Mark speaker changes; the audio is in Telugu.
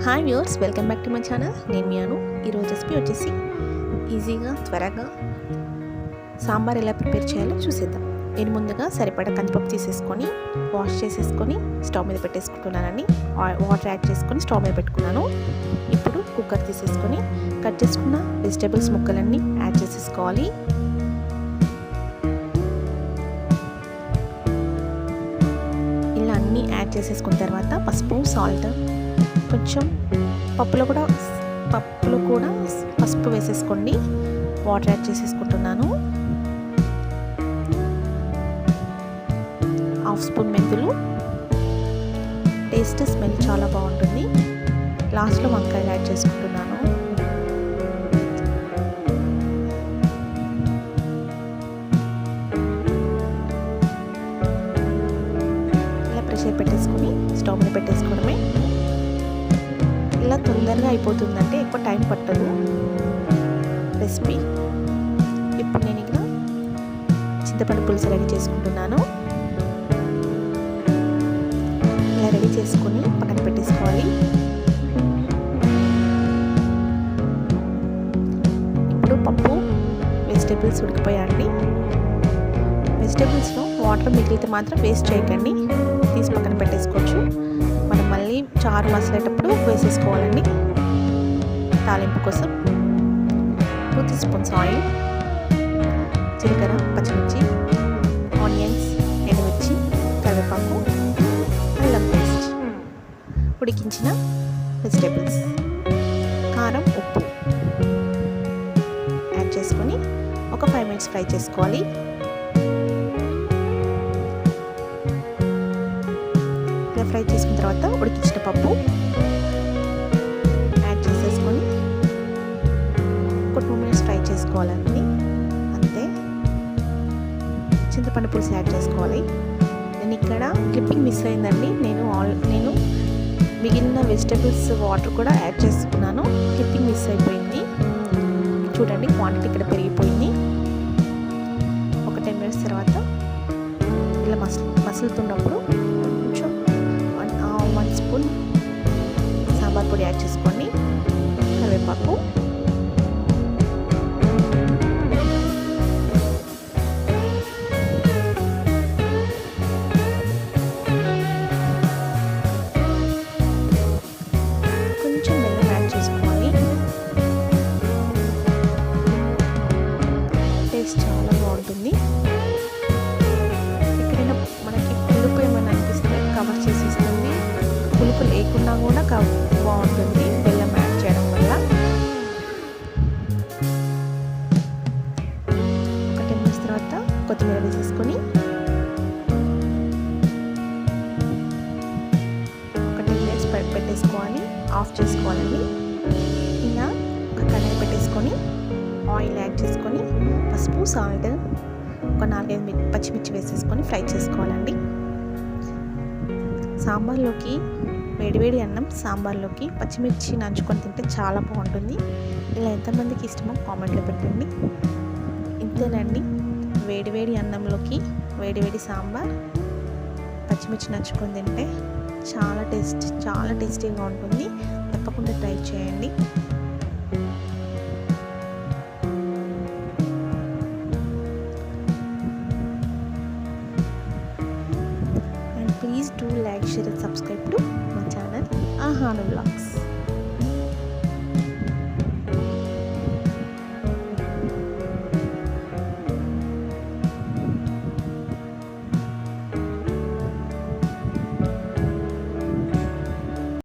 Speaker 1: Hi viewers, welcome back to my channel. నేను మీ అను. ఈరోజు రెసిపీ వచ్చేసి ఈజీగా త్వరగా సాంబార్ ఎలా ప్రిపేర్ చేయాలో చూసేద్దాం. నేను ముందుగా సరిపడా కందిపప్పు తీసేసుకొని వాష్ చేసేసుకొని స్టవ్ మీద పెట్టేసుకుంటున్నానండి. వాటర్ యాడ్ చేసుకొని స్టవ్ మీద పెట్టుకున్నాను. ఇప్పుడు కుక్కర్ తీసేసుకొని కట్ చేసుకున్న వెజిటేబుల్స్ ముక్కలన్నీ యాడ్ చేసేసుకోవాలి. ఇలా అన్నీ యాడ్ చేసేసుకున్న తర్వాత పసుపు, సాల్ట్, కొంచెం పప్పులో కూడా పసుపు వేసేసుకోండి. వాటర్ యాడ్ చేసేసుకుంటున్నాను. 1/2 స్పూన్ మెంతులు. టేస్ట్ స్మెల్ చాలా బాగుంటుంది. లాస్ట్లో వంకాయలు యాడ్ చేసుకుంటున్నాను. ఇలా ప్రెషర్ పెట్టేసుకొని స్టవ్ మీద పెట్టేసుకోవడమే. ఇలా తొందరగా అయిపోతుందంటే ఎక్కువ టైం పట్టదు రెసిపీ. ఇప్పుడు నేను ఇక్కడ చింతపండు పులుసు రెడీ చేసుకుంటున్నాను. ఇలా రెడీ చేసుకొని పక్కన పెట్టేసుకోవాలి. ఇప్పుడు పప్పు, వెజిటేబుల్స్ ఉడికిపోయాయండి. వెజిటేబుల్స్లో వాటర్ మిగిలితే మాత్రం వేస్ట్ చేయకండి, తీసి పక్కన పెట్టేసుకోవచ్చు. మనం మళ్ళీ చారు మసలేటప్పుడు వేసేసుకోవాలండి. తాలింపు కోసం 2 teaspoons ఆయిల్, జీలకర్ర, పచ్చిమిర్చి, ఆనియన్స్, ఎండుమిర్చి, కరివేపాకు, అల్లం పేస్ట్, ఉడికించిన వెజిటేబుల్స్, కారం, ఉప్పు యాడ్ చేసుకొని ఒక 5 minutes ఫ్రై చేసుకోవాలి. ఫ్రై చేసుకున్న తర్వాత ఉడికించిన పప్పు యాడ్ చేసేసుకొని ఒక 2 minutes ఫ్రై చేసుకోవాలండి. అంతే. చింతపండు పులుసు యాడ్ చేసుకోవాలి. నేను ఇక్కడ క్లిప్పింగ్ మిస్ అయిందండి. నేను మిగిలిన వెజిటేబుల్స్ వాటర్ కూడా యాడ్ చేసుకున్నాను. క్లిప్పింగ్ మిస్ అయిపోయింది. చూడండి, క్వాంటిటీ ఇక్కడ పెరిగిపోయింది. ఒక 10 minutes తర్వాత ఇలా మసులుతున్నప్పుడు 1 స్పూన్ సాంబార్ పొడి యాడ్ చేసుకోండి. కరివేపాకు, కొంచెం బెల్లం యాడ్ చేసుకోవాలి. టేస్ట్ చాలా బాగుంటుంది. ఎక్కడైనా మనకి పులుపు ఏమైనా అనిపిస్తే కవర్ చేసేస్తుంది. పులుపు లేకుండా కూడా బాగుంటుంది బెల్లం యాడ్ చేయడం వల్ల. ఒక 10 minutes తర్వాత కొత్తిమీర వేసేసుకొని ఒక 10 minutes పెట్టేసుకోవాలి. ఆఫ్ చేసుకోవాలండి. ఇలా ఒక కడాయి పెట్టేసుకొని ఆయిల్ యాడ్ చేసుకొని పసుపు, సాల్ట్, ఒక 4-5 పచ్చిమిర్చి వేసేసుకొని ఫ్రై చేసుకోవాలండి. సాంబార్లోకి వేడివేడి అన్నం సాంబార్లోకి పచ్చిమిర్చి నంచుకొని తింటే చాలా బాగుంటుంది. ఇలా ఎంతమందికి ఇష్టమో కామెంట్లో పెట్టండి. ఇంతేనండి, వేడివేడి అన్నంలోకి వేడివేడి సాంబార్ పచ్చిమిర్చి నంచుకొని తింటే చాలా టేస్టీగా ఉంటుంది. తప్పకుండా ట్రై చేయండి.